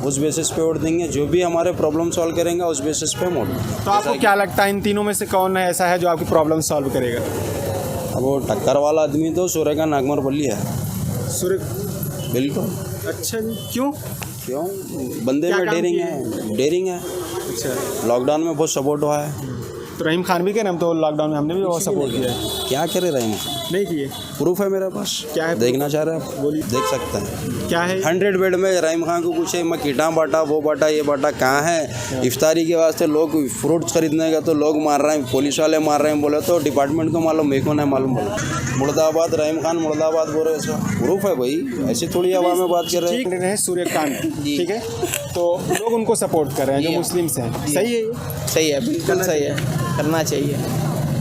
उस बेसिस पे वोट देंगे। जो भी हमारे प्रॉब्लम सॉल्व करेंगे उस बेसिस पे वोट। तो आपको क्या लगता है इन तीनों में से कौन ऐसा है जो आपकी प्रॉब्लम सॉल्व करेगा? अब वो टक्कर वाला आदमी तो सूर्यकांत नागमरपल्ली है। सूर्य। बिल्कुल। अच्छा जी, क्यों? क्यों? बंदे क्या में काम डेयरिंग किया है, डेयरिंग है। अच्छा, लॉकडाउन में बहुत सपोर्ट हुआ है। तो रहीम खान भी कह रहे हम तो लॉकडाउन में हमने भी बहुत सपोर्ट किया है। क्या करे रहे हैं? नहीं किए? प्रूफ है मेरे पास। क्या है? देखना चाह रहे हैं आप? बोलिए। देख सकते हैं। क्या है? 100 बेड में रहीम खान को पूछे मैं कीटा बांटा, वो बांटा, ये बांटा, कहाँ है? इफ्तारी के वास्ते लोग फ्रूट्स खरीदने का तो लोग मार रहे हैं, पुलिस वाले मार रहे हैं। बोले तो डिपार्टमेंट को मालूम, मेरे को नहीं मालूम। बोले मुर्दाबाद रहीम खान, मुर्दाबाद बोल रहे हैं। प्रूफ है भाई, ऐसी थोड़ी हवा में बात कर रहे हैं। ठीक है, सूर्यकांत, ठीक है, तो लोग उनको सपोर्ट कर रहे हैं जो मुस्लिम्स हैं। सही है ये? सही है, बिल्कुल सही है, करना चाहिए,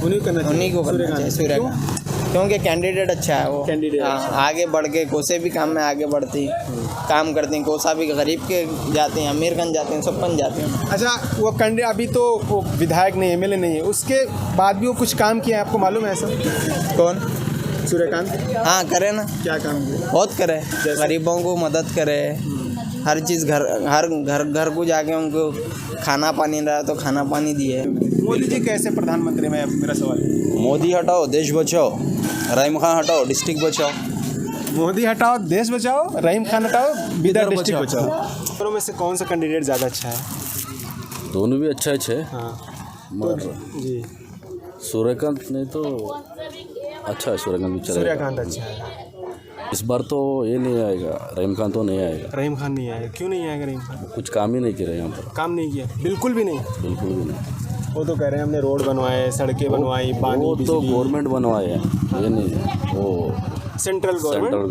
उन्हीं को उन्हीं को करना चाहिए सूर्यकांत, क्योंकि कैंडिडेट अच्छा है वो। कैंडिडेट हाँ, आगे बढ़ के कोसे भी काम में आगे बढ़ती काम करती हैं। कोसा भी गरीब के जाते हैं, अमीरगंज जाते हैं, सब बन जाते हैं। अच्छा, वो कैंडिडेट अभी तो वो विधायक नहीं, एमएलए नहीं है, उसके बाद भी वो कुछ काम किया है, आपको मालूम है ऐसा? कौन? सूर्यकांत। हाँ, करे ना, क्या काम किया? बहुत करे, गरीबों को मदद करे, हर चीज़ घर को जाके उनको खाना पानी रहा तो खाना पानी दिए। मोदी जी कैसे प्रधानमंत्री में, मेरा सवाल है। मोदी हटाओ देश बचाओ, रहीम खान हटाओ डिस्ट्रिक्ट बचाओ। मोदी हटाओ देश बचाओ, रहीम खान हटाओ बिदर डिस्ट्रिक्ट बचाओ। बचाओ। दोनों में से कौन सा कैंडिडेट ज़्यादा अच्छा है? दोनों भी अच्छा है। हाँ मगर जी, सूर्यकांत नहीं तो अच्छा है, सूर्यकांत भी चलेगा। सूर्यकांत अच्छा है। इस बार तो ये नहीं आएगा, रहीम खान तो नहीं आएगा। रहीम खान नहीं आएगा? क्यों नहीं आएगा रहीम खान? कुछ काम ही नहीं किया यहाँ पर, काम नहीं किया, बिल्कुल भी नहीं। बिल्कुल भी नहीं। वो तो कह रहे हैं हमने रोड बनवाए, सड़कें बनवाई, पानी, वो तो बिजली। गवर्नमेंट बनवाए हैं, ये नहीं, वो सेंट्रल गवर्नमेंट। सेंट्रल